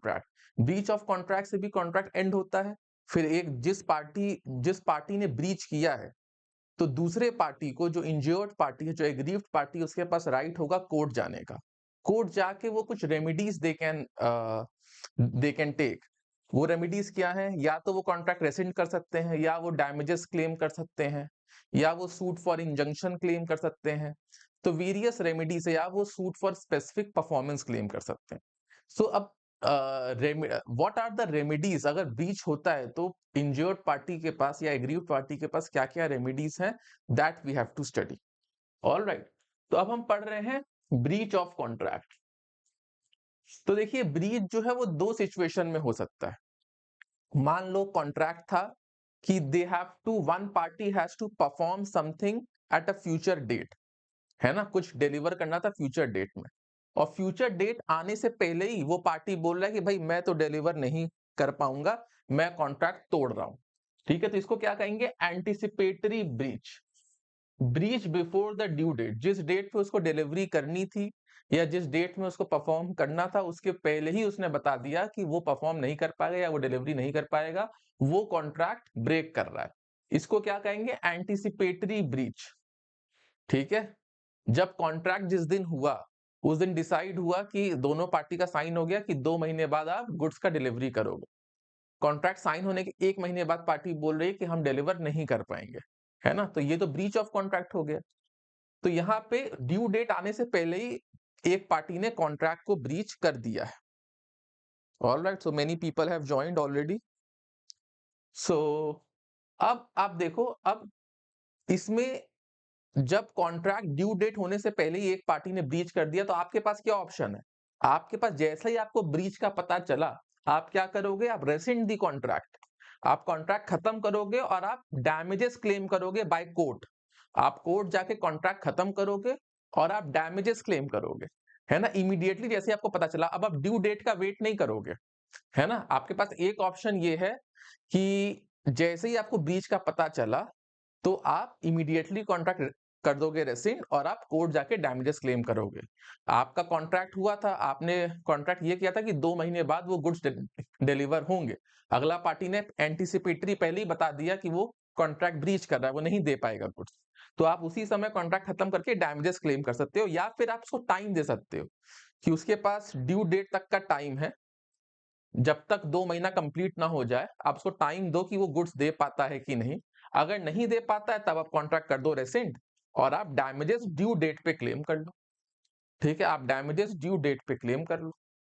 Contract. Breach of contract से भी contract and होता है। फिर एक जिस पार्टी ने ब्रीच किया है, तो दूसरे पार्टी को, जो इंजर्ड पार्टी है, जो एग्रीव्ड पार्टी, उसके पास राइट होगा कोर्ट जाने का। कोर्ट जाके वो कुछ रेमेडीज दे कैन टेक। वो रेमेडीज क्या है? या तो वो कॉन्ट्रैक्ट रेसिड कर सकते हैं, या वो डैमेजेस क्लेम कर सकते हैं, या वो सूट फॉर इंजंक्शन क्लेम कर सकते हैं। तो वेरियस रेमेडीज है, या वो suit for specific performance claim कर सकते हैं। सो अब व्हाट आर द रेमेडीज अगर ब्रीच होता है, तो इंजर्ड पार्टी के पास या एग्रीव्ड पार्टी के पास क्या क्या रेमेडीज हैं, that we have to study. Alright, तो अब हम पढ़ रहे हैं ब्रीच ऑफ कॉन्ट्रैक्ट। तो देखिए, ब्रीच जो है वो दो सिचुएशन में हो सकता है। मान लो कॉन्ट्रैक्ट था कि they have to, one party has to perform something at a future date, है ना, कुछ डिलीवर करना था फ्यूचर डेट में, और फ्यूचर डेट आने से पहले ही वो पार्टी बोल रहा है कि भाई मैं तो डिलीवर नहीं कर पाऊंगा, मैं कॉन्ट्रैक्ट तोड़ रहा हूं। ठीक है, तो इसको क्या कहेंगे? Anticipatory breach. Breach before the due date, जिस डेट पे उसको डिलीवरी करनी थी या जिस डेट में उसको परफॉर्म करना था, उसके पहले ही उसने बता दिया कि वो परफॉर्म नहीं कर पाएगा या वो डिलीवरी नहीं कर पाएगा, वो कॉन्ट्रैक्ट ब्रेक कर रहा है। इसको क्या कहेंगे? Anticipatory breach. ठीक है, जब कॉन्ट्रैक्ट जिस दिन हुआ, उस दिन डिसाइड हुआ कि दोनों पार्टी का साइन हो गया कि 2 महीने बाद आप गुड्स का डिलीवरी करोगे। कॉन्ट्रैक्ट साइन होने के 1 महीने बाद पार्टी बोल रही है कि हम डिलीवर नहीं कर पाएंगे, है ना, तो ये तो ब्रीच ऑफ कॉन्ट्रैक्ट हो गया। तो यहाँ पे ड्यू डेट आने से पहले ही एक पार्टी ने कॉन्ट्रैक्ट को ब्रीच कर दिया है। Alright, so many people have joined already. So अब आप देखो, अब इसमें जब कॉन्ट्रैक्ट ड्यू डेट होने से पहले ही एक पार्टी ने ब्रीच कर दिया, तो आपके पास क्या ऑप्शन है? आपके पास जैसे ही आपको ब्रीच का पता चला, आप क्या करोगे? आप रेसिंड दी कॉन्ट्रैक्ट, आप कॉन्ट्रैक्ट खत्म करोगे और आप डैमेजेस क्लेम करोगे बाय कोर्ट। आप कोर्ट जाके कॉन्ट्रैक्ट खत्म करोगे और आप डैमेजेस क्लेम करोगे, है ना, इमीडिएटली जैसे आपको पता चला। अब आप ड्यू डेट का वेट नहीं करोगे, है ना। आपके पास एक ऑप्शन ये है कि जैसे ही आपको ब्रीच का पता चला, तो आप इमीडिएटली कॉन्ट्रैक्ट कर दोगे रेसिड और आप कोर्ट जाके डैमेजेस क्लेम करोगे। आपका कॉन्ट्रैक्ट हुआ था, आपने कॉन्ट्रैक्ट ये किया था कि 2 महीने बाद वो गुड्स डिलीवर होंगे। अगला पार्टी ने एंटिसिपेटरी पहले ही बता दिया कि वो कॉन्ट्रैक्ट ब्रीच कर रहा है, वो नहीं दे पाएगा गुड्स। तो आप उसी समय कॉन्ट्रैक्ट खत्म करके डैमेजेस क्लेम कर सकते हो, या फिर आप उसको टाइम दे सकते हो कि उसके पास ड्यू डेट तक का टाइम है। जब तक 2 महीना कंप्लीट ना हो जाए, आप उसको टाइम दो कि वो गुड्स दे पाता है कि नहीं। अगर नहीं दे पाता है, तब आप कॉन्ट्रैक्ट कर दो रेसिड और आप डैमेजेस ड्यू डेट पे क्लेम कर लो। ठीक है, आप डैमेजेस ड्यू डेट पे क्लेम कर लो।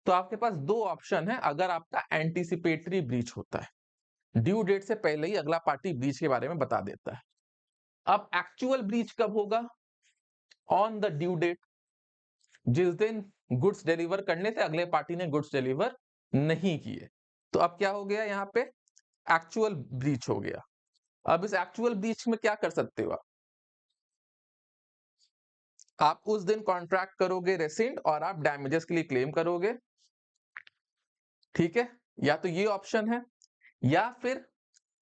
तो आपके पास 2 ऑप्शन है अगर आपका एंटिसिपेटरी ब्रीच होता है। ड्यू डेट से पहले ही अगला पार्टी ब्रीच के बारे में बता देता है। अब एक्चुअल ब्रीच कब होगा? ऑन द ड्यू डेट, जिस दिन गुड्स डिलीवर करने थे, अगले पार्टी ने गुड्स डिलीवर नहीं किए। तो अब क्या हो गया? यहाँ पे एक्चुअल ब्रीच हो गया। अब इस एक्चुअल ब्रीच में क्या कर सकते हो आप उस दिन कॉन्ट्रैक्ट करोगे रेसिड और आप डैमेजेस के लिए क्लेम करोगे। ठीक है, या तो ये ऑप्शन है, या फिर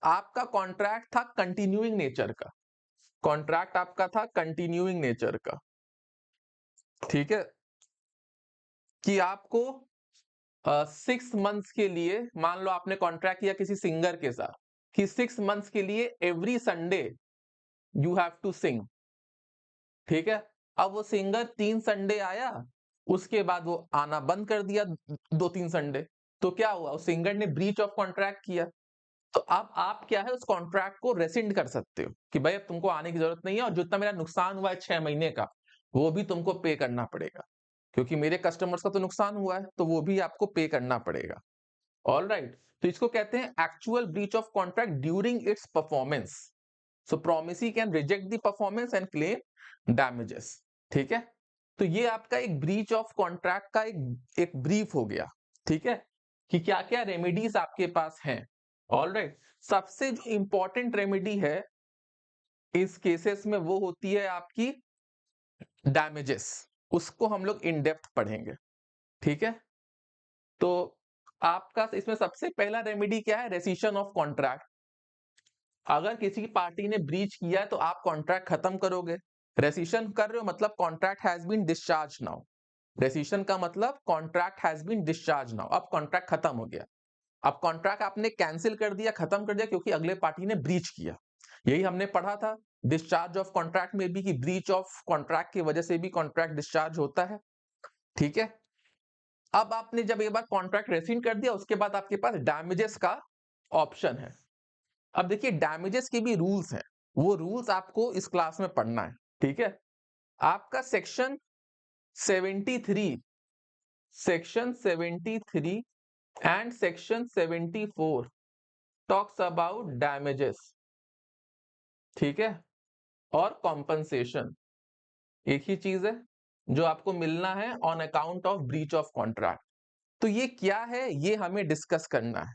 आपका कॉन्ट्रैक्ट था कंटिन्यूइंग नेचर का। कॉन्ट्रैक्ट आपका था कंटिन्यूइंग नेचर का। ठीक है, कि आपको 6 मंथ्स के लिए, मान लो आपने कॉन्ट्रैक्ट किया किसी सिंगर के साथ कि 6 मंथ्स के लिए every Sunday you have to sing. ठीक है, अब वो सिंगर 3 संडे आया, उसके बाद वो आना बंद कर दिया 2-3 संडे। तो क्या हुआ? उस सिंगर ने ब्रीच ऑफ कॉन्ट्रैक्ट किया। तो अब आप क्या है, उस कॉन्ट्रैक्ट को रेसिड कर सकते हो कि भाई अब तुमको आने की जरूरत नहीं है, और जितना मेरा नुकसान हुआ है 6 महीने का, वो भी तुमको पे करना पड़ेगा, क्योंकि मेरे कस्टमर्स का तो नुकसान हुआ है, तो वो भी आपको पे करना पड़ेगा। ऑलराइट, तो इसको कहते हैं actual breach of contract during its performance. So promisee can reject the performance and claim damages. ठीक है, तो ये आपका एक ब्रीच ऑफ कॉन्ट्रैक्ट का एक ब्रीफ हो गया। ठीक है, कि क्या क्या रेमेडीज आपके पास हैं। ऑलराइट, सबसे जो इंपॉर्टेंट रेमेडी है इस केसेस में, वो होती है आपकी डैमेजेस। उसको हम लोग इन डेप्थ पढ़ेंगे। ठीक है, तो आपका इसमें सबसे पहला रेमेडी क्या है? Rescission of contract. अगर किसी पार्टी ने ब्रीच किया है, तो आप कॉन्ट्रैक्ट खत्म करोगे। रेसिशन कर रहे हो मतलब contract has been discharge now. Rescission का मतलब contract has been discharge now, अब कॉन्ट्रैक्ट खत्म हो गया। अब कॉन्ट्रैक्ट आपने कैंसिल कर दिया, खत्म कर दिया, क्योंकि अगले पार्टी ने ब्रीच किया। यही हमने पढ़ा था डिस्चार्ज ऑफ कॉन्ट्रैक्ट में भी, कि ब्रीच ऑफ कॉन्ट्रैक्ट की वजह से भी कॉन्ट्रैक्ट डिस्चार्ज होता है। ठीक है, अब आपने जब एक बार कॉन्ट्रैक्ट रेसिन कर दिया, उसके बाद आपके पास डैमेजेस का ऑप्शन है। अब देखिए डैमेजेस के भी रूल्स हैं, वो रूल्स आपको इस क्लास में पढ़ना है। ठीक है, आपका section 73 and section 74 talks about damages, ठीक है, और कॉम्पनसेशन एक ही चीज है जो आपको मिलना है on account of breach of contract. तो ये क्या है, ये हमें डिस्कस करना है।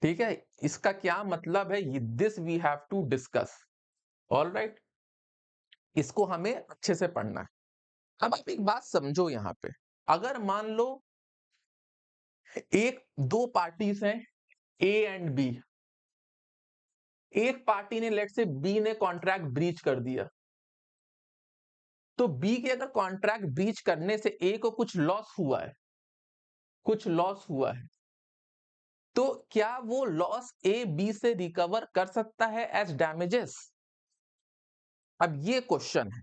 ठीक है, इसका क्या मतलब है, this we have to discuss. Alright, इसको हमें अच्छे से पढ़ना है। अब आप एक बात समझो यहां पे, अगर मान लो एक दो पार्टीज हैं ए एंड बी, एक पार्टी ने लेट से बी ने कॉन्ट्रैक्ट ब्रीच कर दिया, तो बी के अगर कॉन्ट्रैक्ट ब्रीच करने से ए को कुछ लॉस हुआ है, कुछ लॉस हुआ है, तो क्या वो लॉस ए बी से रिकवर कर सकता है एज डैमेजेस? अब ये क्वेश्चन है।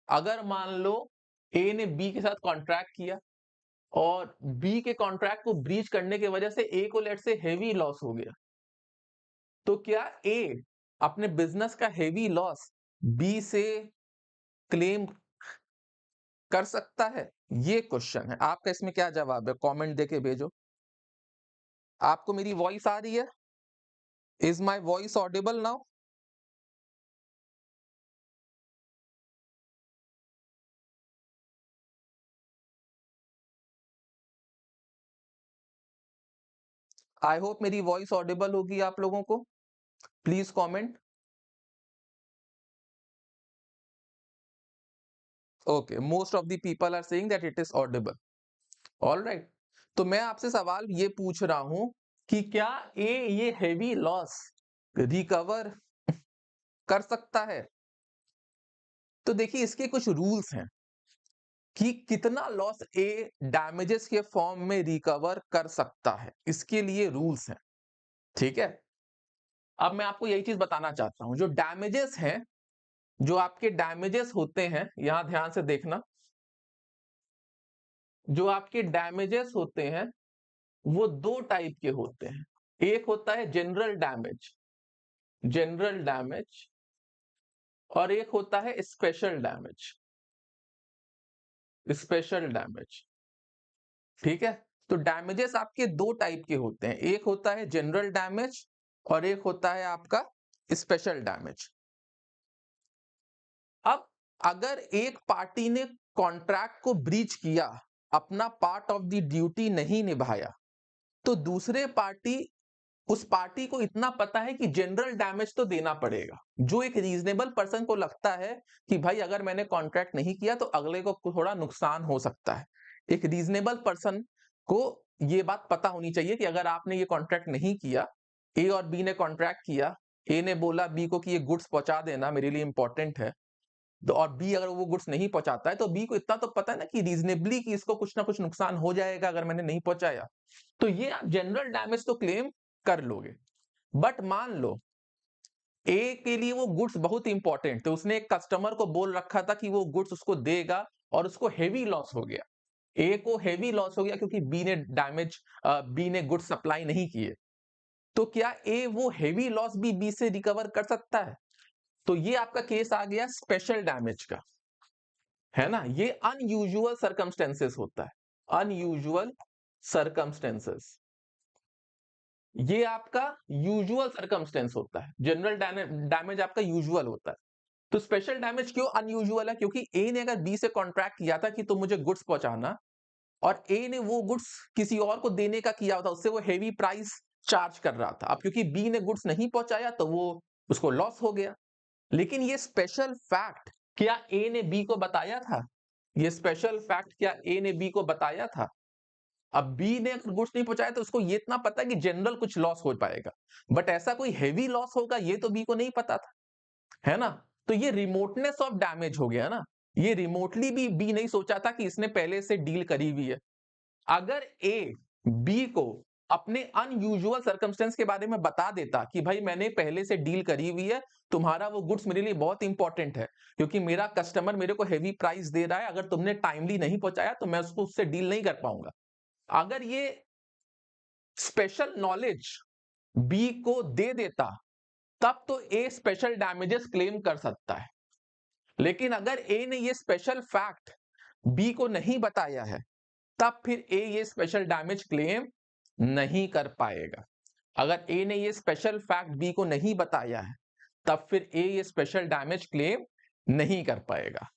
अगर मान लो ए ने बी के साथ कॉन्ट्रैक्ट किया और बी के कॉन्ट्रैक्ट को ब्रीच करने की वजह से ए को लेट से हेवी लॉस हो गया, तो क्या ए अपने बिजनेस का हेवी लॉस बी से क्लेम कर सकता है? ये क्वेश्चन है। आपका इसमें क्या जवाब है? कमेंट देके भेजो। आपको मेरी वॉइस आ रही है? Is my voice audible now? I hope मेरी वॉइस ऑडिबल होगी आप लोगों को। Please comment. Okay, most of the people are saying that it is audible. Alright, तो मैं आपसे सवाल ये पूछ रहा हूं कि क्या ये हेवी लॉस रिकवर कर सकता है? तो देखिए इसके कुछ रूल्स हैं कि कितना लॉस ए डैमेजेस के फॉर्म में रिकवर कर सकता है, इसके लिए रूल्स हैं। ठीक है, अब मैं आपको यही चीज बताना चाहता हूं, जो डैमेजेस हैं, जो आपके डैमेजेस होते हैं, यहां ध्यान से देखना, जो आपके डैमेजेस होते हैं वो दो टाइप के होते हैं। एक होता है जनरल डैमेज, जनरल डैमेज, और एक होता है स्पेशल डैमेज, स्पेशल डैमेज। ठीक है, तो डैमेजेस आपके दो टाइप के होते हैं, एक होता है जनरल डैमेज और एक होता है आपका स्पेशल डैमेज। अब अगर एक पार्टी ने कॉन्ट्रैक्ट को ब्रीच किया, अपना पार्ट ऑफ द ड्यूटी नहीं निभाया, तो दूसरे पार्टी, उस पार्टी को इतना पता है कि जनरल डैमेज तो देना पड़ेगा। जो एक रीजनेबल पर्सन को लगता है कि भाई अगर मैंने कॉन्ट्रैक्ट नहीं किया तो अगले को थोड़ा नुकसान हो सकता है, एक रीजनेबल पर्सन को ये बात पता होनी चाहिए कि अगर आपने ये कॉन्ट्रैक्ट नहीं किया, ए और बी ने कॉन्ट्रैक्ट किया, ए ने बोला बी को कि ये गुड्स पहुंचा देना मेरे लिए इंपॉर्टेंट है, तो और बी अगर वो गुड्स नहीं पहुंचाता है, तो बी को इतना तो पता है ना कि रीजनेबली कि इसको कुछ ना कुछ नुकसान हो जाएगा अगर मैंने नहीं पहुंचाया, तो ये आप जनरल डैमेज तो क्लेम कर लोगे। बट मान लो ए के लिए वो गुड्स बहुत इंपॉर्टेंट थे, उसने एक कस्टमर को बोल रखा था कि वो गुड्स उसको देगा और उसको हेवी लॉस हो गया, ए को हेवी लॉस हो गया क्योंकि बी ने गुड्स सप्लाई नहीं किए, तो क्या ए वो हेवी लॉस भी बी से रिकवर कर सकता है? तो ये आपका केस आ गया स्पेशल डैमेज का, है ना? ये अनयूजुअल सर्कमस्टेंसेस होता है, अनयूजुअल सर्कमस्टेंसेस। ये आपका यूजुअल सर्कमस्टेंस होता है, जनरल डैमेज आपका यूजुअल होता है। तो स्पेशल डैमेज क्यों अनयूजुअल है? क्योंकि ए ने अगर बी से कॉन्ट्रैक्ट किया था कि तुम मुझे गुड्स पहुंचाना, और ए ने वो गुड्स किसी और को देने का किया था, उससे वो हेवी प्राइस चार्ज कर रहा था, अब क्योंकि बी ने गुड्स नहीं पहुंचाया तो वो उसको लॉस हो गया। लेकिन ये स्पेशल फैक्ट क्या ए ने बी को बताया था? ये स्पेशल फैक्ट क्या ए ने बी को बताया था? अब बी ने अगर गुड्स नहीं पहुंचाया तो उसको ये इतना पता है कि जनरल कुछ लॉस हो पाएगा, बट ऐसा कोई हेवी लॉस होगा ये तो बी को नहीं पता था, है ना? तो ये रिमोटनेस ऑफ डैमेज हो गया ना, ये रिमोटली भी बी नहीं सोचा था कि इसने पहले से डील करी हुई है। अगर ए बी को अपने अनयूजुअल सर्कमस्टेंस के बारे में बता देता कि भाई मैंने पहले से डील करी हुई है, तुम्हारा वो गुड्स मेरे लिए बहुत इंपॉर्टेंट है, क्योंकि मेरा कस्टमर मेरे को हेवी प्राइस दे रहा है, अगर तुमने टाइमली नहीं पहुंचाया तो मैं उसको उससे डील नहीं कर पाऊंगा। अगर ये स्पेशल नॉलेज बी को दे देता, तब तो ए स्पेशल डैमेजेस क्लेम कर सकता है। लेकिन अगर ए ने ये स्पेशल फैक्ट बी को नहीं बताया है, तब फिर ए ये स्पेशल डैमेज क्लेम नहीं कर पाएगा। अगर ए ने ये स्पेशल फैक्ट बी को नहीं बताया है, तब फिर ए ये स्पेशल डैमेज क्लेम नहीं कर पाएगा।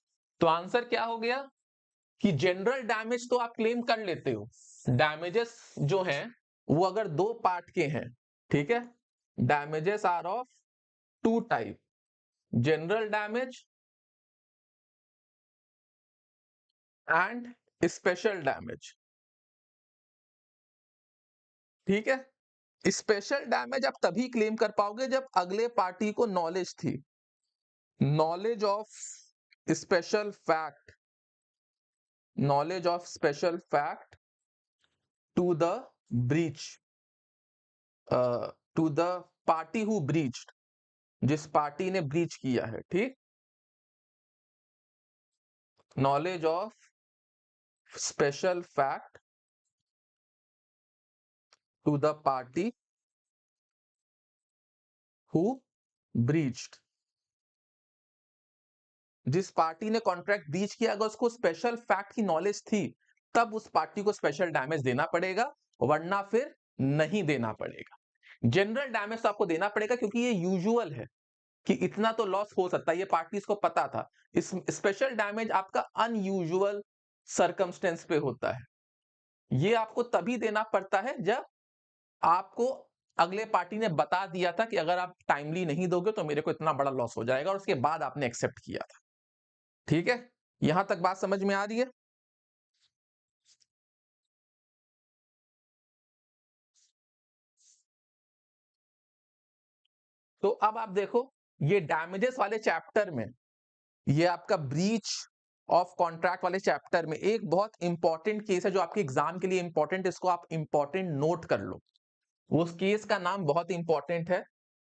तो आंसर क्या हो गया कि जनरल डैमेज तो आप क्लेम कर लेते हो। डैमेजेस जो हैं वो अगर दो पार्ट के हैं, ठीक है, damages are of two type, general damage and special damage. ठीक है, स्पेशल डैमेज आप तभी क्लेम कर पाओगे जब अगले पार्टी को नॉलेज थी, knowledge of special fact, knowledge of special fact to the breach, to the party who breached, जिस पार्टी ने ब्रीच किया है। ठीक, knowledge of special fact to the party who breached, जिस पार्टी ने कॉन्ट्रैक्ट ब्रीच किया, अगर उसको स्पेशल फैक्ट की नॉलेज थी, तब उस पार्टी को स्पेशल डैमेज देना पड़ेगा, वरना फिर नहीं देना पड़ेगा। जनरल डैमेज तो आपको देना पड़ेगा क्योंकि ये यूजुअल है कि इतना तो लॉस हो सकता है, ये पार्टीज को पता था। इस स्पेशल डैमेज आपका अनयूजुअल सर्कमस्टेंस पे होता है, ये आपको तभी देना पड़ता है जब आपको अगले पार्टी ने बता दिया था कि अगर आप टाइमली नहीं दोगे तो मेरे को इतना बड़ा लॉस हो जाएगा, और उसके बाद आपने एक्सेप्ट किया था। ठीक है, यहां तक बात समझ में आ रही है? तो अब आप देखो, ये डैमेजेस वाले चैप्टर में, ये आपका ब्रीच ऑफ कॉन्ट्रैक्ट वाले चैप्टर में एक बहुत इंपॉर्टेंट केस है जो आपके एग्जाम के लिए इंपॉर्टेंट, इसको आप इंपॉर्टेंट नोट कर लो। उस केस का नाम बहुत इंपॉर्टेंट है,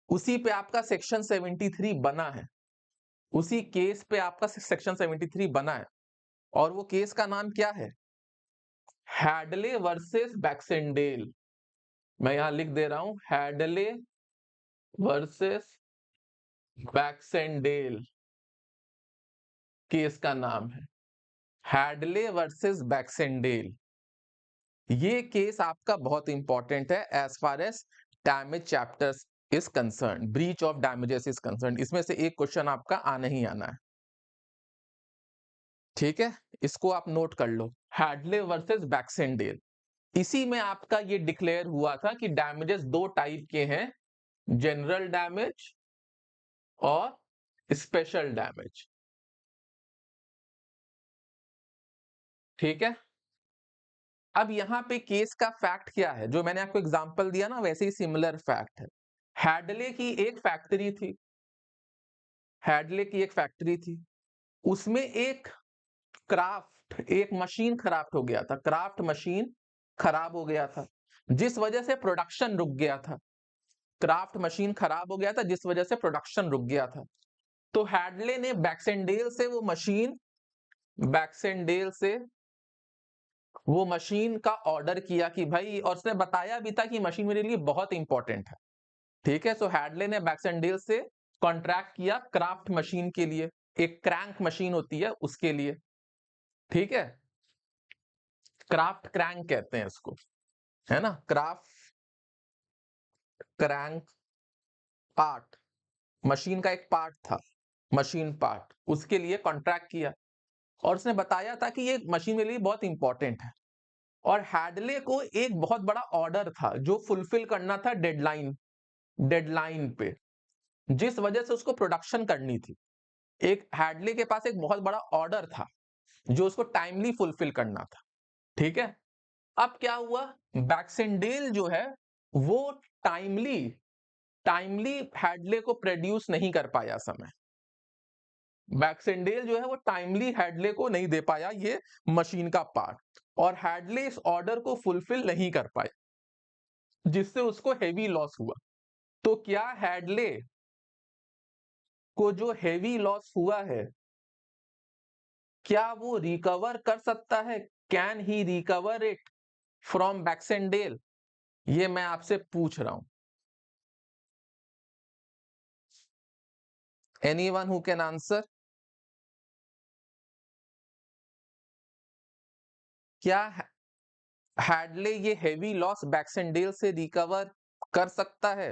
उसी पे आपका सेक्शन 73 बना है, उसी केस पे आपका सेक्शन 73 बना है। और वो केस का नाम क्या है? Hadley versus बैक्सेंडेल। मैं यहां लिख दे रहा हूं, हैडले वर्सेस बैक्सेंडेल केस का नाम है, हैडले वर्सेस बैक्सेंडेल। ये केस आपका बहुत इंपॉर्टेंट है as far as damage chapters is concern, breach of damages is concern. इसमें से एक क्वेश्चन आपका आना ही आना है। ठीक है, इसको आप नोट कर लो, हैडले वर्सेस बैक्सेंडेल। इसी में आपका ये डिक्लेयर हुआ था कि डैमेजेस दो टाइप के हैं, जनरल डैमेज और स्पेशल डैमेज। ठीक है, अब यहां पे केस का फैक्ट क्या है, जो मैंने आपको एग्जांपल दिया ना वैसे ही सिमिलर फैक्ट है। हैडले की एक फैक्ट्री थी, हैडले की एक फैक्ट्री थी, उसमें एक मशीन खराब हो गया था, क्राफ्ट मशीन खराब हो गया था, जिस वजह से प्रोडक्शन रुक गया था। क्राफ्ट मशीन खराब हो गया था जिस वजह से प्रोडक्शन रुक गया था। तो हैडले ने बैक्सेंडेल से वो मशीन का ऑर्डर किया कि भाई, और उसने बताया भी था कि मशीन मेरे लिए बहुत इंपॉर्टेंट है। ठीक है, सो हैडले ने बैक्सेंडेल से कॉन्ट्रैक्ट किया क्राफ्ट मशीन के लिए, एक क्रैंक मशीन होती है उसके लिए। ठीक है, क्राफ्ट क्रैंक कहते हैं इसको, है ना, क्राफ्ट क्रैंक पार्ट, मशीन का एक पार्ट था, मशीन पार्ट, उसके लिए कॉन्ट्रैक्ट किया। और उसने बताया था कि ये मशीन मेरे लिए बहुत इंपॉर्टेंट है, और हैडले को एक बहुत बड़ा ऑर्डर था जो फुलफिल करना था डेडलाइन पे, जिस वजह से उसको प्रोडक्शन करनी थी। एक हैडले के पास एक बहुत बड़ा ऑर्डर था जो उसको टाइमली फुलफिल करना था। ठीक है, अब क्या हुआ, बैक्सेंडेल जो है वो टाइमली हैडले को प्रोड्यूस नहीं कर पाया समय। बैक्सेंडेल जो है वो टाइमली हैडले को नहीं दे पाया ये मशीन का पार्ट, और हैडले इस ऑर्डर को फुलफिल नहीं कर पाए, जिससे उसको हेवी लॉस हुआ। तो क्या हैडले को जो हेवी लॉस हुआ है, क्या वो रिकवर कर सकता है? Can he recover it from Baxendale? ये मैं आपसे पूछ रहा हूं। Anyone who can answer? क्या हैडले ये हेवी लॉस बैक्सेंडेल से रिकवर कर सकता है?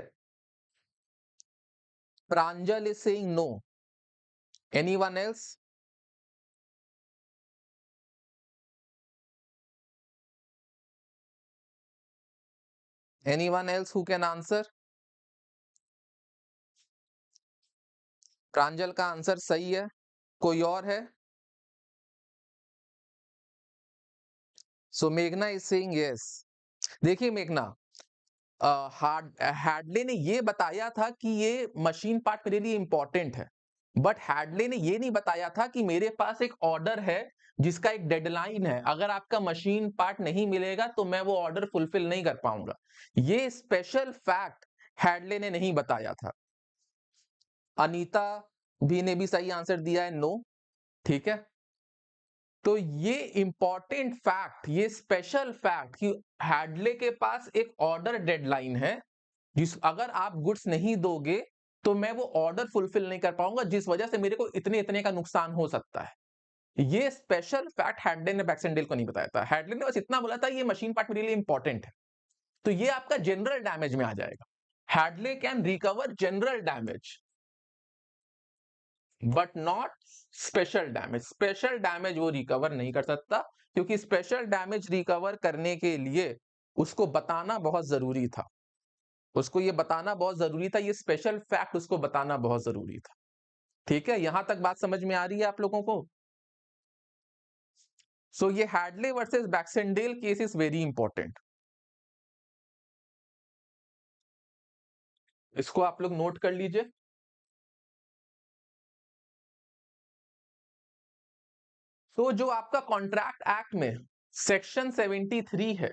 Pranjal is saying no. Anyone else? Anyone else who can answer? Pranjal का आंसर सही है। कोई और है? सो मेघना इज सेइंग यस। देखिए मेघना, हैडले ने ये बताया था कि ये मशीन पार्ट मेरे लिए इंपॉर्टेंट है, बट हैडले ने ये नहीं बताया था कि मेरे पास एक ऑर्डर है जिसका एक डेडलाइन है, अगर आपका मशीन पार्ट नहीं मिलेगा तो मैं वो ऑर्डर फुलफिल नहीं कर पाऊंगा। ये स्पेशल फैक्ट हैडले ने नहीं बताया था। अनीता भी ने भी सही आंसर दिया है नो। ठीक है, तो ये इंपॉर्टेंट फैक्ट, ये स्पेशल फैक्ट कि हैडले के पास एक ऑर्डर डेडलाइन है, जिस अगर आप गुड्स नहीं दोगे तो मैं वो ऑर्डर फुलफिल नहीं कर पाऊंगा, जिस वजह से मेरे को इतने इतने का नुकसान हो सकता है। ये स्पेशल फैक्ट हैडले ने बैक्सेंडेल को नहीं बताया था। हैडले ने बस इतना बोला था ये मशीन पार्ट मेरे लिए इंपॉर्टेंट है। तो ये आपका जनरल डैमेज में आ जाएगा। Hadley can recover general damage but not special damage. Special damage वो रिकवर नहीं कर सकता, क्योंकि स्पेशल डैमेज रिकवर करने के लिए उसको बताना बहुत जरूरी था। उसको ये बताना बहुत जरूरी था, ये स्पेशल फैक्ट उसको बताना बहुत जरूरी था। ठीक है, यहां तक बात समझ में आ रही है आप लोगों को? सो ये Hadley versus Baxendale case is very important. इसको आप लोग नोट कर लीजिए। तो जो आपका कॉन्ट्रैक्ट एक्ट में सेक्शन 73 है,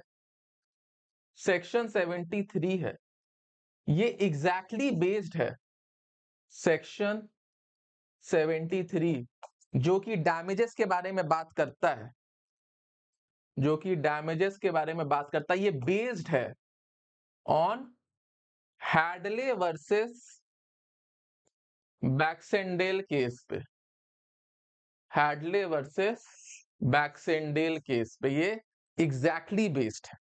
सेक्शन 73 है, ये एग्जैक्टली बेस्ड है सेक्शन 73, जो कि डैमेजेस के बारे में बात करता है, जो कि डैमेजेस के बारे में बात करता है। ये बेस्ड है on Hadley versus Baxendale case पे। हैडले वर्सेस बैक्सेंडेल केस पे ये एग्जैक्टली बेस्ड है,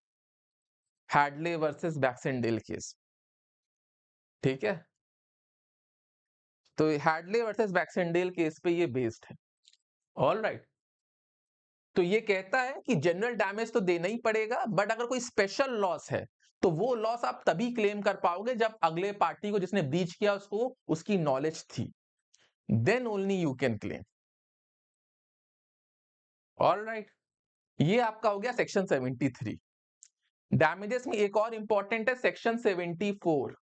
हैडले वर्सेस बैक्सेंडेल केस। ठीक है, तो हैडले वर्सेस बैक्सेंडेल केस पे ये बेस्ड है। All right. तो ये कहता है कि जनरल डैमेज तो देना ही पड़ेगा, बट अगर कोई स्पेशल लॉस है तो वो लॉस आप तभी क्लेम कर पाओगे जब अगले पार्टी को जिसने ब्रीच किया उसको उसकी नॉलेज थी, then only you can claim. All right, ये आपका हो गया सेक्शन 73। डैमेजेस में एक और इंपॉर्टेंट है सेक्शन 74।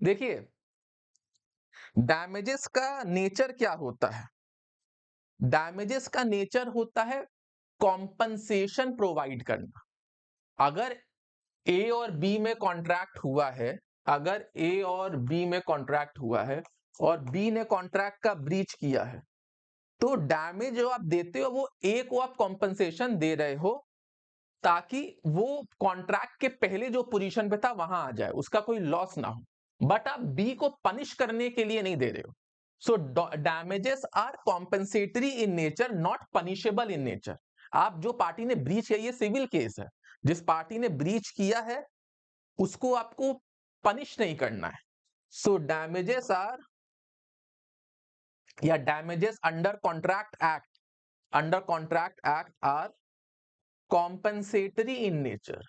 देखिए, डैमेजेस का नेचर क्या होता है? डैमेजेस का नेचर होता है कॉम्पनसेशन प्रोवाइड करना। अगर ए और बी में कॉन्ट्रैक्ट हुआ है, अगर ए और बी में कॉन्ट्रैक्ट हुआ है और बी ने कॉन्ट्रैक्ट का ब्रीच किया है, तो डैमेज जो आप देते हो वो ए को आप कॉम्पनसेशन दे रहे हो, ताकि वो कॉन्ट्रैक्ट के पहले जो पोजीशन पे था वहां आ जाए, उसका कोई लॉस ना हो, बट आप बी को पनिश करने के लिए नहीं दे रहे हो। So damages are compensatory in nature, not punishable in nature. आप जो पार्टी ने ब्रीच किया, ये सिविल केस है, जिस पार्टी ने ब्रीच किया है उसको आपको पनिश नहीं करना है। सो डैमेजेस आर, या damages under contract act, under contract act are compensatory in nature,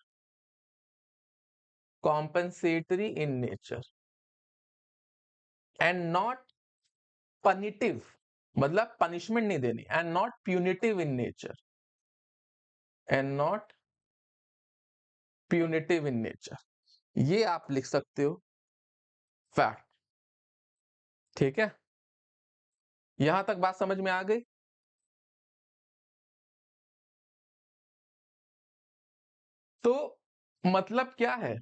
compensatory in nature and not punitive, मतलब पनिशमेंट नहीं देनी, and not punitive in nature, and not punitive in nature. ये आप लिख सकते हो fact. ठीक है, यहां तक बात समझ में आ गई? तो मतलब क्या है?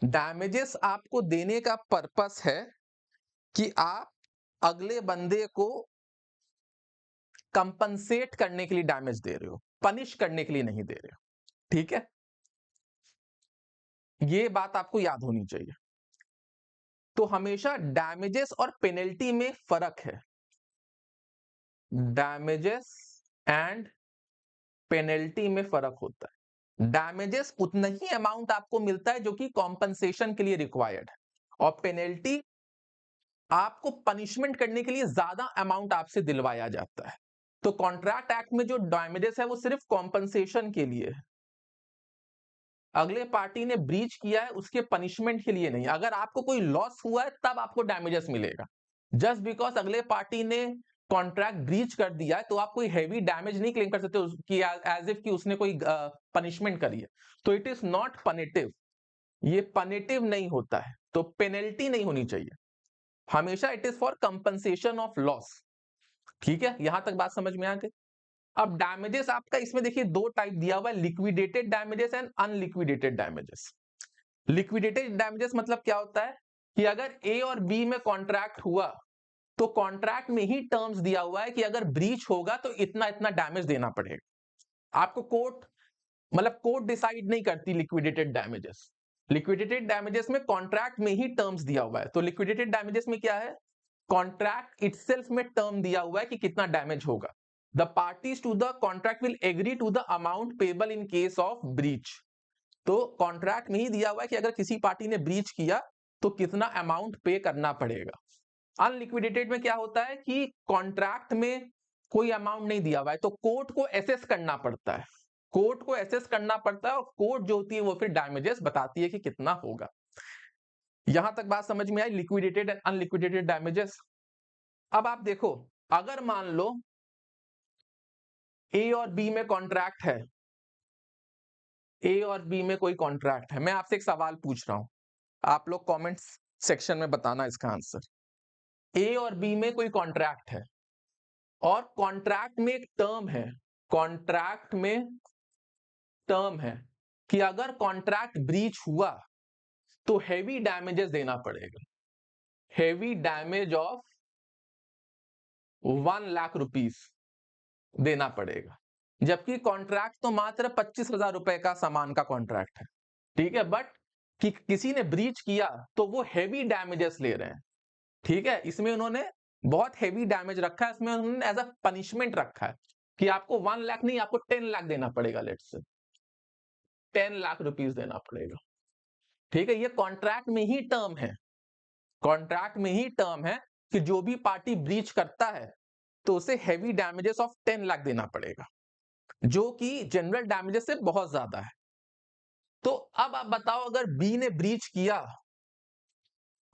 डैमेजेस आपको देने का पर्पस है कि आप अगले बंदे को कंपनसेट करने के लिए डैमेज दे रहे हो, पनिश करने के लिए नहीं दे रहे हो। ठीक है, ये बात आपको याद होनी चाहिए। तो हमेशा डैमेजेस और पेनल्टी में फर्क है। डैमेजेस एंड पेनल्टी में फर्क होता है। डैमेजेस उतना ही अमाउंट आपको मिलता है जो कि कॉम्पनसेशन के लिए रिक्वायर्ड है, और पेनल्टी आपको पनिशमेंट करने के लिए ज्यादा अमाउंट आपसे दिलवाया जाता है। तो कॉन्ट्रैक्ट एक्ट में जो डैमेजेस है वो सिर्फ कॉम्पनसेशन के लिए है, अगले पार्टी ने ब्रीच किया है उसके पनिशमेंट के लिए नहीं। अगर आपको कोई लॉस हुआ है तब आपको डैमेजेस मिलेगा। जस्ट बिकॉज अगले पार्टी ने कॉन्ट्रैक्ट ब्रीच कर दिया है तो आप कोई हैवी डैमेज नहीं क्लेम कर सकते कि एज इफ कि उसने कोई पनिशमेंट करी है। तो इट इज नॉट पनेटिव, ये पनेटिव नहीं होता है, तो पेनल्टी नहीं होनी चाहिए। हमेशा it is for compensation of loss. ठीक है, यहां तक बात समझ में आ गई? अब डैमेजेस आपका इसमें देखिए दो टाइप दिया हुआ है, liquidated damages and unliquidated damages. Liquidated damages मतलब क्या होता है कि अगर ए और बी में कॉन्ट्रैक्ट हुआ तो कॉन्ट्रैक्ट में ही टर्म्स दिया हुआ है कि अगर ब्रीच होगा तो इतना इतना डैमेज देना पड़ेगा। आपको कोर्ट मतलब कोर्ट डिसाइड नहीं करती लिक्विडेटेड डैमेजेस। लिक्विडेटेड डैमेजेस में कॉन्ट्रैक्ट में ही टर्म्स दिया हुआ है। तो लिक्विडेटेड डैमेजेस में क्या है, कॉन्ट्रैक्ट इटसेल्फ में टर्म दिया हुआ है कि कितना डैमेज होगा। The parties to the contract will agree to the amount payable in case of breach. तो कॉन्ट्रैक्ट में ही दिया हुआ है कि अगर किसी पार्टी ने ब्रीच किया तो कितना अमाउंट पे करना पड़ेगा। अनलिक्विडेटेड में क्या होता है कि कॉन्ट्रैक्ट में कोई अमाउंट नहीं दिया हुआ है, तो कोर्ट को एसेस करना पड़ता है। कोर्ट को एसेस करना पड़ता है और कोर्ट जो होती है वो फिर डैमेजेस बताती है कि कितना होगा। यहां तक बात समझ में आई, लिक्विडेटेड एंड अनलिक्विडेटेड डैमेजेस। अब आप देखो, अगर मान लो ए और बी में कॉन्ट्रैक्ट है, ए और बी में कोई कॉन्ट्रैक्ट है, मैं आपसे एक सवाल पूछ रहा हूं, आप लोग कमेंट्स सेक्शन में बताना इसका आंसर। ए और बी में कोई कॉन्ट्रैक्ट है और कॉन्ट्रैक्ट में एक टर्म है, कॉन्ट्रैक्ट में टर्म है कि अगर कॉन्ट्रैक्ट ब्रीच हुआ तो हेवी डैमेजेस देना पड़ेगा, heavy damage of 1 lakh rupees देना पड़ेगा। जबकि कॉन्ट्रैक्ट तो मात्र 25,000 रुपए का सामान का कॉन्ट्रैक्ट है। ठीक है, बट कि किसी ने ब्रीच किया तो वो हेवी डैमेजेस ले रहे हैं। ठीक है, इसमें उन्होंने बहुत हेवी डैमेज रखा है, इसमें उन्होंने एज अ पनिशमेंट रखा है कि आपको 1 लाख नहीं, आपको 10 लाख देना पड़ेगा। लेट्स से 10 लाख रुपीस देना पड़ेगा। ठीक है, ये कॉन्ट्रैक्ट में ही टर्म है, कॉन्ट्रैक्ट में ही टर्म है कि जो भी पार्टी ब्रीच करता है तो उसे हेवी डैमेजेस ऑफ 10 लाख देना पड़ेगा, जो कि जनरल डैमेजेस से बहुत ज्यादा है। तो अब आप बताओ, अगर बी ने ब्रीच किया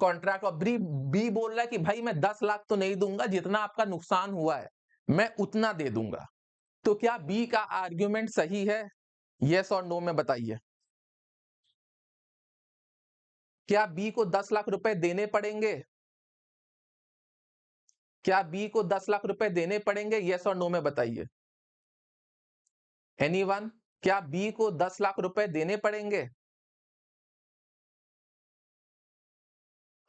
कॉन्ट्रैक्ट और बी बोल रहा है कि भाई मैं 10 लाख तो नहीं दूंगा, जितना आपका नुकसान हुआ है मैं उतना दे दूंगा, तो क्या बी का आर्ग्यूमेंट सही है? यस और नो में बताइए। क्या बी को 10 लाख रुपए देने पड़ेंगे? क्या बी को 10 लाख रुपए देने पड़ेंगे? यस और नो में बताइए। एनीवन? क्या बी को 10 लाख रुपए देने पड़ेंगे?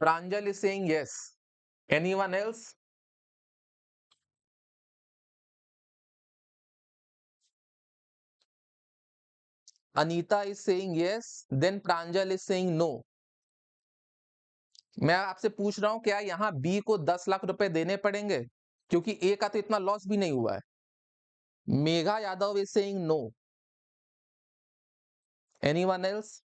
Pranjal is saying yes. Anyone else? Anita is saying yes, then Pranjal is saying no. मैं आपसे पूछ रहा हूं क्या यहां बी को 10 लाख रुपए देने पड़ेंगे, क्योंकि ए का तो इतना लॉस भी नहीं हुआ है। Megha Yadav is saying no. Anyone else?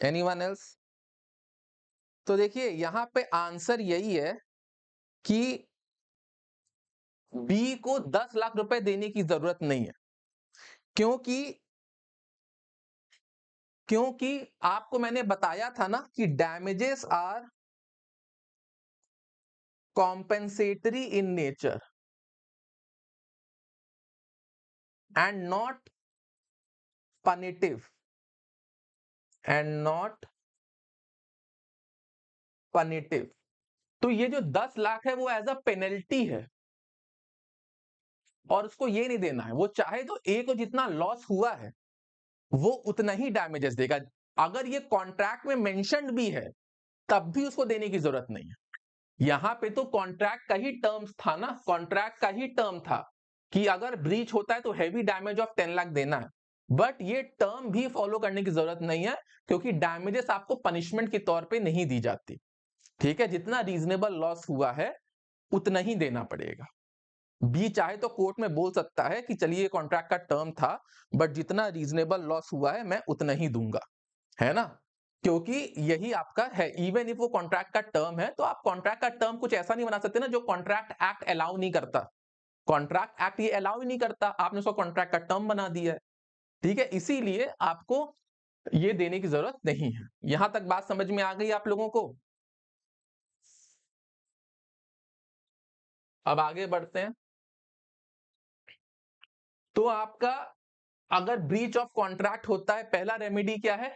Anyone else? तो देखिए यहां पे आंसर यही है कि बी को 10 लाख रुपए देने की जरूरत नहीं है, क्योंकि क्योंकि आपको मैंने बताया था ना कि damages are compensatory in nature and not punitive and not punitive। तो ये जो 10 लाख है वो एज अ पेनल्टी है और उसको ये नहीं देना है। वो चाहे तो ए को जितना लॉस हुआ है वो उतना ही डैमेजेस देगा। अगर ये कॉन्ट्रैक्ट में मेंशन्ड भी है तब भी उसको देने की जरूरत नहीं है। यहां पे तो कॉन्ट्रैक्ट का ही टर्म्स था ना, कॉन्ट्रैक्ट का ही टर्म था कि अगर ब्रीच होता है तो हैवी डैमेज ऑफ 10 लाख देना है। बट ये टर्म भी फॉलो करने की जरूरत नहीं है क्योंकि डैमेजेस आपको पनिशमेंट के तौर पे नहीं दी जाती। ठीक है, जितना रीजनेबल लॉस हुआ है उतना ही देना पड़ेगा। बी चाहे तो कोर्ट में बोल सकता है कि चलिए कॉन्ट्रैक्ट का टर्म था बट जितना रीजनेबल लॉस हुआ है मैं उतना ही दूंगा, है ना, क्योंकि यही आपका है। इवन इफ वो कॉन्ट्रैक्ट का टर्म है तो आप कॉन्ट्रैक्ट का टर्म कुछ ऐसा नहीं बना सकते ना जो कॉन्ट्रैक्ट एक्ट अलाउ नहीं करता। कॉन्ट्रैक्ट एक्ट ये अलाउ ही नहीं करता, आपने उसको कॉन्ट्रैक्ट का टर्म बना दिया है। ठीक है, इसीलिए आपको ये देने की जरूरत नहीं है। यहां तक बात समझ में आ गई आप लोगों को? अब आगे बढ़ते हैं। तो आपका अगर ब्रीच ऑफ कॉन्ट्रैक्ट होता है, पहला रेमेडी क्या है?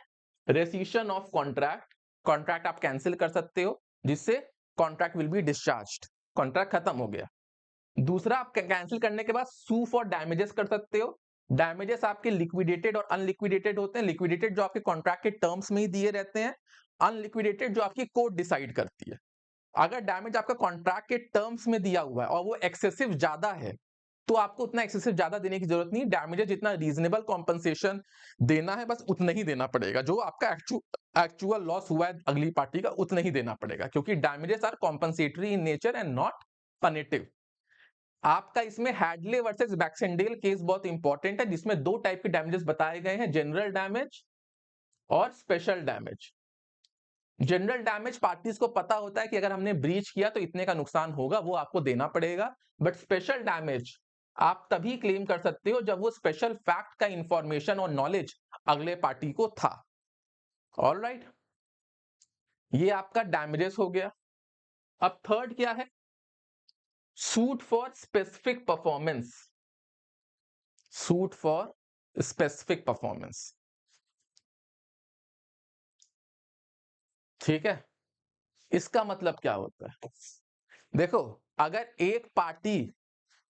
Rescission of contract. कॉन्ट्रैक्ट आप कैंसिल कर सकते हो जिससे contract will be discharged, contract खत्म हो गया। दूसरा, आप कैंसिल करने के बाद सू फॉर डैमेजेस कर सकते हो। डैमेजेस आपके लिक्विडेटेड और अनलिक्विडेटेड होते हैं। लिक्विडेटेड जो आपके कॉन्ट्रैक्ट के टर्म्स में ही दिए रहते हैं, अनलिक्विडेटेड जो आपकी कोर्ट डिसाइड करती है। अगर डैमेज आपका कॉन्ट्रैक्ट के टर्म्स में दिया हुआ है और वो एक्सेसिव ज्यादा है तो आपको उतना एक्सेसिव ज्यादा देने की जरूरत नहीं। डैमेजेस जितना रीजनेबल कॉम्पनसेशन देना है बस उतना ही देना पड़ेगा। जो आपका एक्चुअल लॉस हुआ है अगली पार्टी का उतना ही देना पड़ेगा, क्योंकि damages are compensatory in nature and not punitive. आपका इसमें हैडले वर्सेस बैक्सेंडेल केस बहुत इंपॉर्टेंट है जिसमें दो टाइप के डैमेजेस बताए गए हैं, जनरल डैमेज और special damage. General damage parties को पता होता है कि अगर हमने ब्रीच किया तो इतने का नुकसान होगा, वो आपको देना पड़ेगा। बट स्पेशल डैमेज आप तभी क्लेम कर सकते हो जब वो स्पेशल फैक्ट का इंफॉर्मेशन और नॉलेज अगले पार्टी को था। ऑलराइट, ये आपका डैमेजेस हो गया। अब थर्ड क्या है? Suit for specific performance. Suit for specific performance. ठीक है, इसका मतलब क्या होता है? देखो, अगर एक पार्टी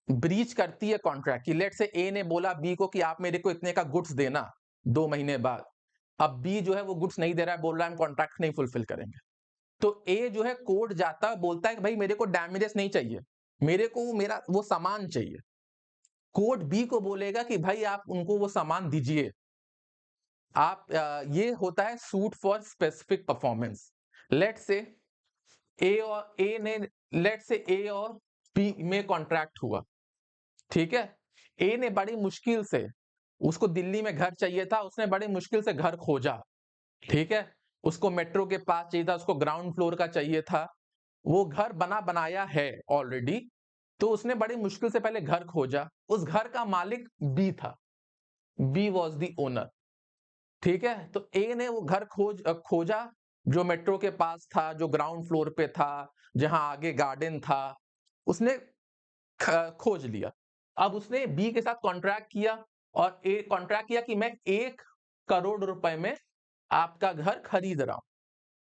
ब्रीच करती है कॉन्ट्रैक्ट की, लेट से ए ने बोला बी को कि आप मेरे को इतने का गुड्स देना 2 महीने बाद। अब बी जो है वो गुड्स नहीं दे रहा है, बोल रहा है हम कॉन्ट्रैक्ट नहीं फुलफिल करेंगे। तो ए जो है कोर्ट जाता है, बोलता है कि भाई मेरे को डैमेजेस नहीं चाहिए, मेरे को मेरा वो सामान चाहिए। कोर्ट बी को बोलेगा कि भाई आप उनको वो सामान दीजिए। आप ये होता है suit for specific performance. Let say a और बी में कॉन्ट्रैक्ट हुआ। ठीक है, ए ने बड़ी मुश्किल से, उसको दिल्ली में घर चाहिए था, उसने बड़ी मुश्किल से घर खोजा। ठीक है, उसको मेट्रो के पास चाहिए था, उसको ग्राउंड फ्लोर का चाहिए था। वो घर बना बनाया है ऑलरेडी, तो उसने बड़ी मुश्किल से पहले घर खोजा। उस घर का मालिक बी था, बी वॉज द ओनर। ठीक है, तो ए ने वो घर खोजा जो मेट्रो के पास था, जो ग्राउंड फ्लोर पे था, जहां आगे गार्डन था, उसने खोज लिया। अब उसने बी के साथ कॉन्ट्रैक्ट किया और ए कॉन्ट्रैक्ट किया कि मैं 1 करोड़ रुपए में आपका घर खरीद रहा हूं।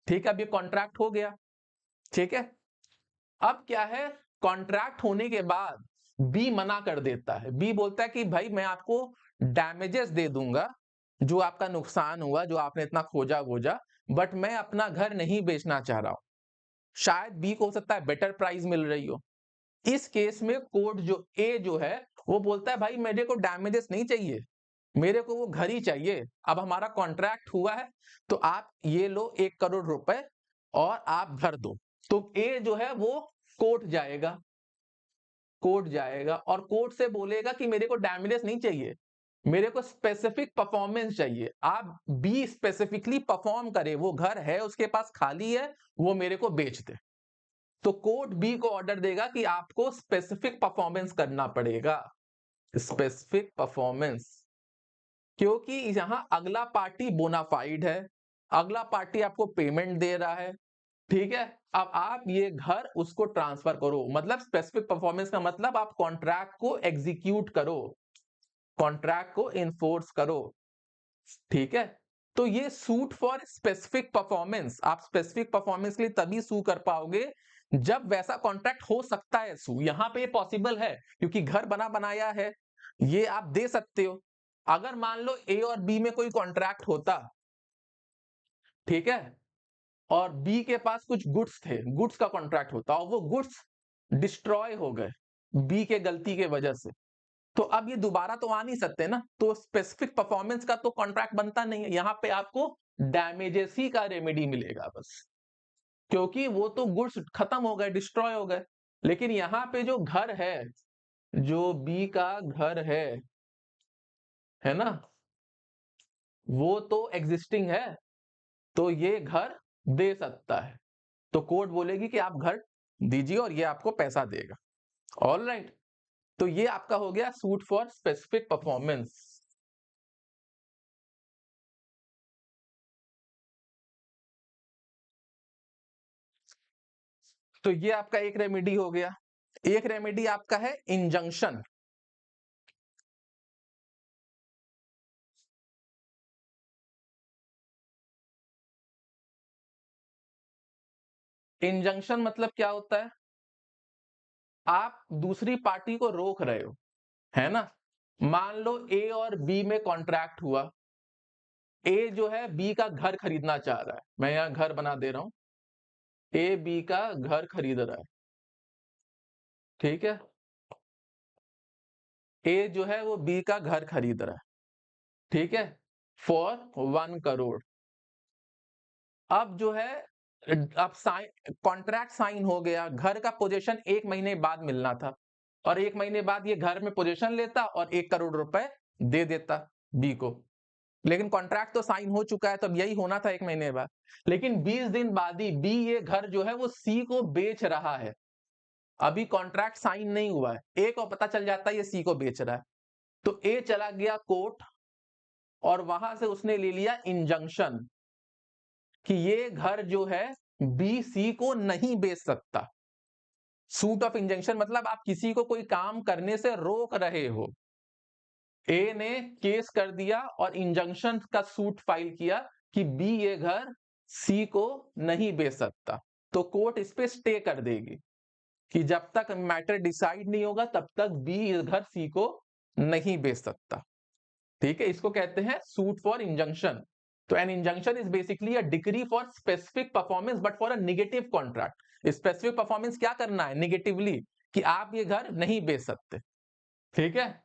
ठीक है, अब ये कॉन्ट्रैक्ट हो गया। ठीक है, अब क्या है, कॉन्ट्रैक्ट होने के बाद बी मना कर देता है। बी बोलता है कि भाई मैं आपको डैमेजेस दे दूंगा, जो आपका नुकसान हुआ, जो आपने इतना खोजा वोजा, बट मैं अपना घर नहीं बेचना चाह रहा हूं। शायद बी को हो सकता है बेटर प्राइस मिल रही हो। इस केस में कोर्ट जो ए जो है वो बोलता है भाई मेरे को डैमेजेस नहीं चाहिए, मेरे को वो घर ही चाहिए। अब हमारा कॉन्ट्रैक्ट हुआ है तो आप ये लो 1 करोड़ रुपए और आप घर दो। तो ए जो है वो कोर्ट जाएगा, कोर्ट जाएगा और कोर्ट से बोलेगा कि मेरे को डैमेजेस नहीं चाहिए, मेरे को स्पेसिफिक परफॉर्मेंस चाहिए। आप बी स्पेसिफिकली परफॉर्म करे, वो घर है उसके पास खाली है, वो मेरे को बेच दे। तो कोर्ट बी को ऑर्डर देगा कि आपको स्पेसिफिक परफॉर्मेंस करना पड़ेगा, स्पेसिफिक परफॉर्मेंस, क्योंकि यहां अगला पार्टी बोनाफाइड है, अगला पार्टी आपको पेमेंट दे रहा है। ठीक है, अब आप ये घर उसको ट्रांसफर करो, मतलब स्पेसिफिक परफॉर्मेंस का मतलब आप कॉन्ट्रैक्ट को एग्जीक्यूट करो, कॉन्ट्रैक्ट को इन्फोर्स करो। ठीक है, तो ये सूट फॉर स्पेसिफिक परफॉर्मेंस, आप स्पेसिफिक परफॉर्मेंस के लिए तभी सू कर पाओगे जब वैसा कॉन्ट्रैक्ट हो सकता है सू। यहां पे पॉसिबल है क्योंकि घर बना बनाया है, ये आप दे सकते हो। अगर मान लो ए और बी में कोई कॉन्ट्रैक्ट होता, ठीक है, और बी के पास कुछ गुड्स थे, गुड्स का कॉन्ट्रैक्ट होता और वो गुड्स डिस्ट्रॉय हो गए बी के गलती के वजह से, तो अब ये दोबारा तो आ नहीं सकते ना, तो स्पेसिफिक परफॉर्मेंस का तो कॉन्ट्रैक्ट बनता नहीं है। यहां पे आपको डैमेजेस ही का रेमेडी मिलेगा बस, क्योंकि वो तो गुड्स खत्म हो गए, डिस्ट्रॉय हो गए। लेकिन यहां पे जो घर है, जो बी का घर है ना, वो तो एग्जिस्टिंग है, तो ये घर दे सकता है। तो कोर्ट बोलेगी कि आप घर दीजिए और ये आपको पैसा देगा। ऑल राइट, तो ये आपका हो गया सूट फॉर स्पेसिफिक परफॉर्मेंस। तो ये आपका एक रेमेडी हो गया। एक रेमेडी आपका है इंजंक्शन। इंजंक्शन मतलब क्या होता है, आप दूसरी पार्टी को रोक रहे हो, है ना। मान लो ए और बी में कॉन्ट्रैक्ट हुआ, ए जो है बी का घर खरीदना चाह रहा है, मैं यहां घर बना दे रहा हूं, ए बी का घर खरीद रहा है, ठीक है, ए जो है वो बी का घर खरीद रहा है, ठीक है, फॉर 1 करोड़। अब जो है, अब कॉन्ट्रैक्ट साइन हो गया, घर का पोजीशन 1 महीने बाद मिलना था, और 1 महीने बाद ये घर में पोजीशन लेता और 1 करोड़ रुपए दे देता बी को। लेकिन कॉन्ट्रैक्ट तो साइन हो चुका है, तो अब यही होना था 1 महीने बाद। लेकिन 20 दिन बाद ही बी ये घर जो है वो सी को बेच रहा है, अभी कॉन्ट्रैक्ट साइन नहीं हुआ है, ए को पता चल जाता है ये सी को बेच रहा है, तो ए चला गया कोर्ट और वहां से उसने ले लिया इंजंक्शन कि ये घर जो है बी सी को नहीं बेच सकता। सूट ऑफ इंजंक्शन मतलब आप किसी को कोई काम करने से रोक रहे हो। ए ने केस कर दिया और इंजंक्शन का सूट फाइल किया कि बी ये घर सी को नहीं बेच सकता, तो कोर्ट इस पे स्टे कर देगी कि जब तक मैटर डिसाइड नहीं होगा तब तक बी इस घर सी को नहीं बेच सकता। ठीक है, इसको कहते हैं सूट फॉर इंजंक्शन। तो an injunction is basically a decree for specific performance but for a negative contract. Specific performance क्या करना है, नेगेटिवली, कि आप ये घर नहीं बेच सकते। ठीक है,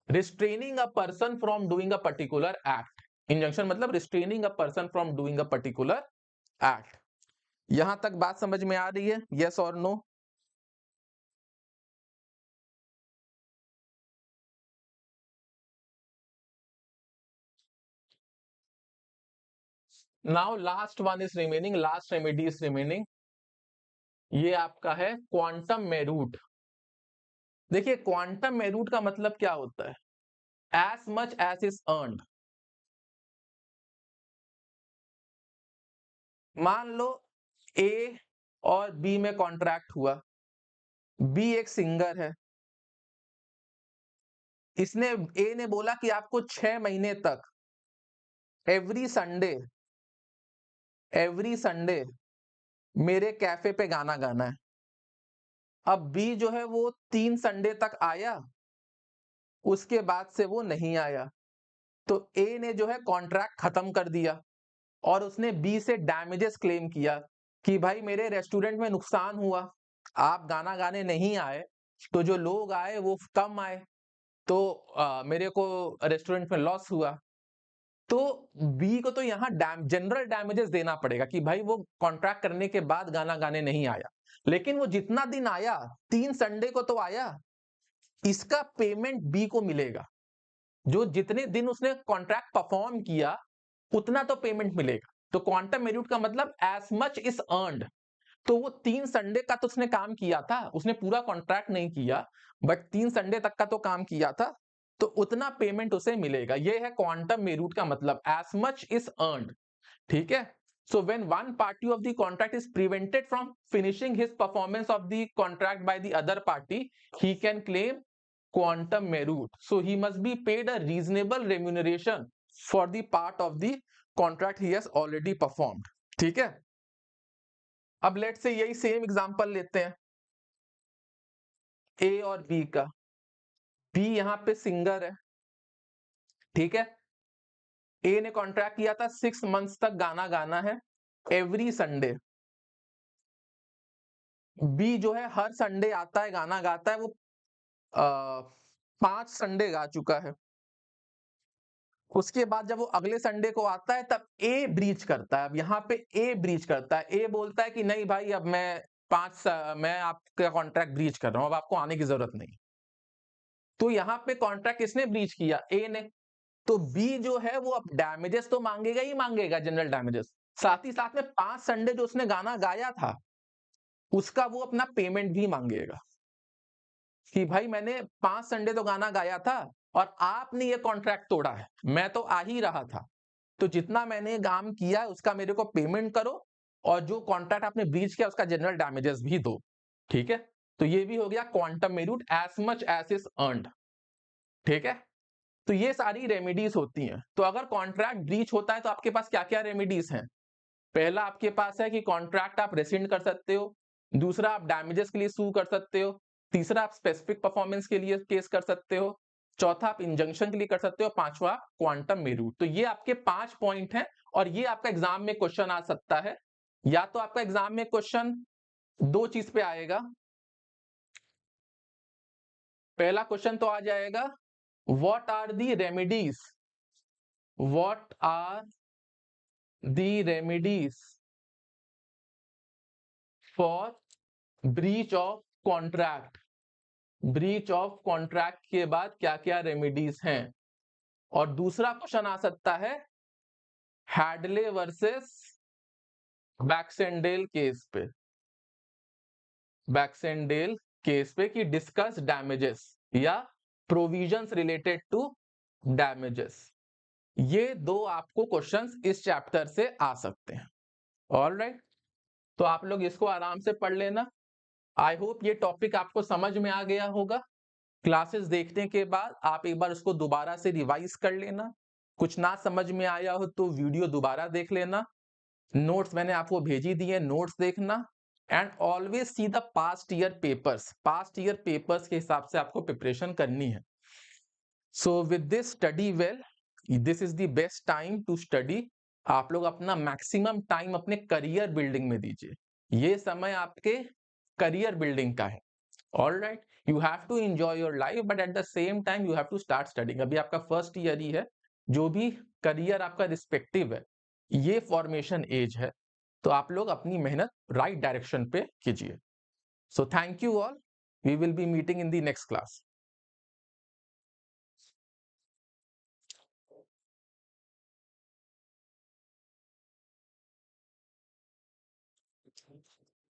restraining a person from doing a particular act. Injunction मतलब restraining a person from doing a particular act. यहां तक बात समझ में आ रही है, यस और no? Now last one is remaining, last remedy is remaining, ये आपका है क्वांटम मेरूट। देखिए क्वांटम मेरूट का मतलब क्या होता है, as much as is earned. मान लो ए और बी में कॉन्ट्रैक्ट हुआ, बी एक सिंगर है, इसने ए ने बोला कि आपको 6 महीने तक एवरी संडे, एवरी संडे मेरे कैफे पे गाना गाना है। अब बी जो है वो 3 संडे तक आया, उसके बाद से वो नहीं आया, तो ए ने जो है कॉन्ट्रैक्ट खत्म कर दिया और उसने बी से डैमेजेस क्लेम किया कि भाई मेरे रेस्टोरेंट में नुकसान हुआ, आप गाना गाने नहीं आए, तो जो लोग आए वो कम आए, तो मेरे को रेस्टोरेंट में लॉस हुआ। तो बी को तो यहाँ जनरल डैमेजेस देना पड़ेगा कि भाई वो कॉन्ट्रैक्ट करने के बाद गाना गाने नहीं आया, लेकिन वो जितना दिन आया, 3 संडे को तो आया, इसका पेमेंट बी को मिलेगा। जो जितने दिन उसने कॉन्ट्रैक्ट परफॉर्म किया उतना तो पेमेंट मिलेगा। तो क्वांटम मेरिट का मतलब एज मच इज अर्नड। तो वो 3 संडे का तो उसने काम किया था, उसने पूरा कॉन्ट्रैक्ट नहीं किया, बट 3 संडे तक का तो काम किया था, तो उतना पेमेंट उसे मिलेगा। ये है क्वांटम मेरिट का मतलब, एज मच इज अर्नड। ठीक है, so when one party of the contract is prevented from finishing his performance of the contract by the other party, he can claim quantum merit. So he must be paid a reasonable remuneration for the part of the contract he has already performed. ठीक है, अब late से यही same example लेते हैं ए और B का। B यहां पे सिंगर है, ठीक है। ए ने कॉन्ट्रैक्ट किया था 6 मंथ्स तक गाना गाना है एवरी संडे। बी जो है हर संडे आता है, गाना गाता है, वो 5 संडे गा चुका है। उसके बाद जब वो अगले संडे को आता है तब ए ब्रीच करता है। अब यहाँ पे ए ब्रीच करता है, ए बोलता है कि नहीं भाई अब मैं आपका कॉन्ट्रैक्ट ब्रीच कर रहा हूं, अब आपको आने की जरूरत नहीं। तो यहाँ पे कॉन्ट्रैक्ट किसने ब्रीच किया? ए ने। तो बी जो है वो अब डैमेजेस तो मांगेगा ही मांगेगा, जनरल डैमेजेस, साथ ही साथ में 5 संडे जो उसने गाना गाया था उसका वो अपना पेमेंट भी मांगेगा कि भाई मैंने 5 संडे तो गाना गाया था और आपने ये कॉन्ट्रैक्ट तोड़ा है, मैं तो आ ही रहा था, तो जितना मैंने काम किया उसका मेरे को पेमेंट करो और जो कॉन्ट्रैक्ट आपने ब्रीच किया उसका जनरल डैमेजेस भी दो। ठीक है, तो ये भी हो गया quantum meruit as much as is earned. ठीक है, तो ये सारी रेमेडीज होती हैं। तो अगर कॉन्ट्रैक्ट ब्रीच होता है तो आपके पास क्या क्या रेमेडीज हैं? पहला आपके पास है कि कॉन्ट्रैक्ट आप रेसिंड कर सकते हो, दूसरा आप डैमेजेस के लिए सू कर सकते हो, तीसरा आप स्पेसिफिक परफॉर्मेंस के लिए केस कर सकते हो, चौथा आप इंजंक्शन के लिए कर सकते हो, पांचवा क्वांटम मेरूट। तो ये आपके 5 पॉइंट हैं और ये आपका एग्जाम में क्वेश्चन आ सकता है। या तो आपका एग्जाम में क्वेश्चन दो चीज पे आएगा। पहला क्वेश्चन तो आ जाएगा what are the remedies, what are the remedies for breach of contract. Breach of contract के बाद क्या क्या रेमेडीज हैं। और दूसरा क्वेश्चन आ सकता है हैडले वर्सेस बैक्सेंडेल केस पे, बैक्सेंडेल केस पे कि डिस्कस डैमेजेस या प्रोविजंस रिलेटेड टू डैमेजेस। ये दो आपको क्वेश्चंस इस चैप्टर से आ सकते हैं। ऑलराइट, तो आप लोग इसको आराम से पढ़ लेना। आई होप ये टॉपिक आपको समझ में आ गया होगा। क्लासेस देखने के बाद आप एक बार उसको दोबारा से रिवाइज कर लेना। कुछ ना समझ में आया हो तो वीडियो दोबारा देख लेना। नोट्स मैंने आपको भेजी दिए, नोट्स देखना। And always see the past year papers, past year papers के हिसाब से आपको प्रिपरेशन करनी है। So with this study well, this is the best time to study. आप लोग अपना मैक्सिमम टाइम अपने करियर बिल्डिंग में दीजिए। ये समय आपके करियर बिल्डिंग का है। Alright, you have to enjoy your life but at the same time you have to start studying. अभी आपका फर्स्ट ईयर ही है, जो भी करियर आपका रिस्पेक्टिव है, ये फॉर्मेशन एज है, तो आप लोग अपनी मेहनत राइट डायरेक्शन पे कीजिए। So thank you all, we will be meeting in the next class.